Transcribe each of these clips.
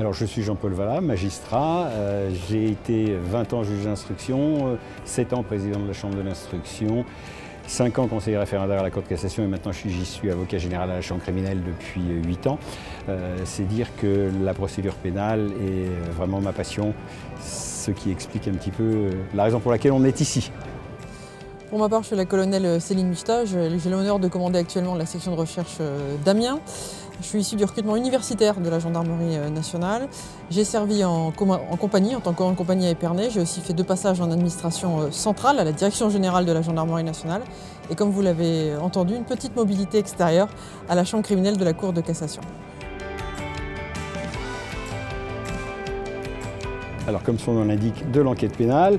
Alors je suis Jean-Paul Vallat, magistrat. J'ai été 20 ans juge d'instruction, 7 ans président de la Chambre de l'instruction, 5 ans conseiller référendaire à la Cour de cassation et maintenant j'y suis avocat général à la Chambre criminelle depuis 8 ans. C'est dire que la procédure pénale est vraiment ma passion, ce qui explique un petit peu la raison pour laquelle on est ici. Pour ma part, je suis la colonelle Céline Michta. J'ai l'honneur de commander actuellement la section de recherche d'Amiens. Je suis issue du recrutement universitaire de la gendarmerie nationale. J'ai servi en compagnie, en tant que compagnie à Épernay. J'ai aussi fait 2 passages en administration centrale à la direction générale de la gendarmerie nationale. Et comme vous l'avez entendu, une petite mobilité extérieure à la chambre criminelle de la Cour de cassation. Alors comme son nom l'indique, de l'enquête pénale.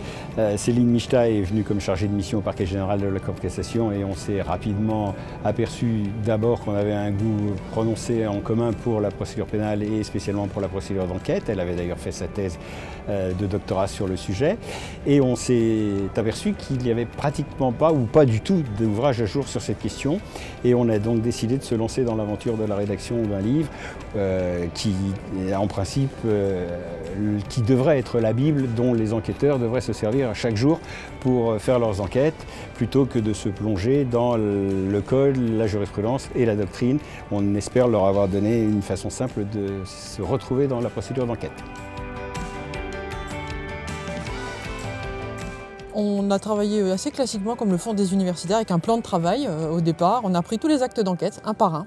Céline Michta est venue comme chargée de mission au parquet général de la Cour de cassation et on s'est rapidement aperçu d'abord qu'on avait un goût prononcé en commun pour la procédure pénale et spécialement pour la procédure d'enquête. Elle avait d'ailleurs fait sa thèse de doctorat sur le sujet et on s'est aperçu qu'il n'y avait pratiquement pas ou pas du tout d'ouvrage à jour sur cette question et on a donc décidé de se lancer dans l'aventure de la rédaction d'un livre qui en principe qui devrait être la Bible dont les enquêteurs devraient se servir chaque jour pour faire leurs enquêtes, plutôt que de se plonger dans le code, la jurisprudence et la doctrine. On espère leur avoir donné une façon simple de se retrouver dans la procédure d'enquête. On a travaillé assez classiquement comme le font des universitaires avec un plan de travail au départ. On a pris tous les actes d'enquête, un par un.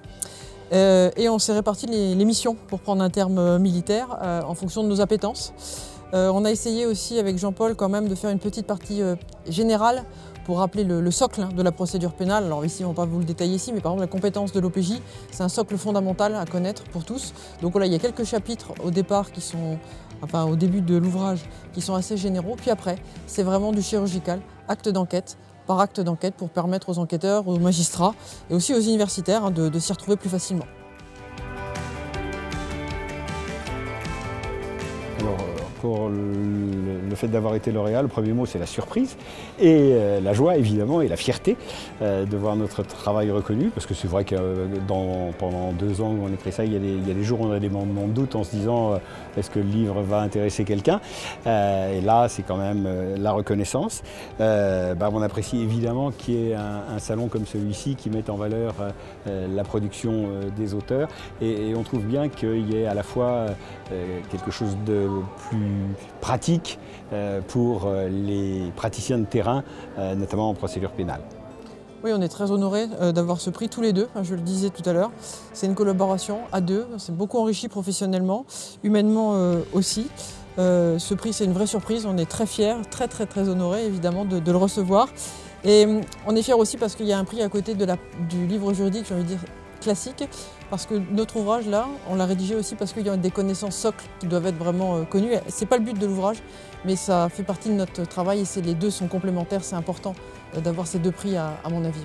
Et on s'est réparti les missions, pour prendre un terme militaire, en fonction de nos appétences. On a essayé aussi avec Jean-Paul quand même de faire une petite partie générale pour rappeler le socle de la procédure pénale. Alors ici, on ne va pas vous le détailler ici, mais par exemple la compétence de l'OPJ, c'est un socle fondamental à connaître pour tous. Donc voilà, il y a quelques chapitres au départ qui sont, enfin au début de l'ouvrage, qui sont assez généraux. Puis après, c'est vraiment du chirurgical, acte d'enquête par acte d'enquête pour permettre aux enquêteurs, aux magistrats et aussi aux universitaires de s'y retrouver plus facilement. Alors, pour le fait d'avoir été lauréat, le premier mot c'est la surprise et la joie évidemment et la fierté de voir notre travail reconnu, parce que c'est vrai que pendant 2 ans où on écrit ça, il y a des jours où on a des moments de doute en se disant est-ce que le livre va intéresser quelqu'un, et là c'est quand même la reconnaissance. On apprécie évidemment qu'il y ait un salon comme celui-ci qui mette en valeur la production des auteurs et on trouve bien qu'il y ait à la fois quelque chose de plus pratique pour les praticiens de terrain, notamment en procédure pénale. Oui, on est très honorés d'avoir ce prix tous les deux, je le disais tout à l'heure. C'est une collaboration à 2, c'est beaucoup enrichi professionnellement, humainement aussi. Ce prix, c'est une vraie surprise, on est très fiers, très honorés évidemment de le recevoir. Et on est fiers aussi parce qu'il y a un prix à côté du livre juridique, j'ai envie de dire, classique, parce que notre ouvrage là, on l'a rédigé aussi parce qu'il y a des connaissances socles qui doivent être vraiment connues. C'est pas le but de l'ouvrage, mais ça fait partie de notre travail et les 2 sont complémentaires, c'est important d'avoir ces 2 prix à mon avis.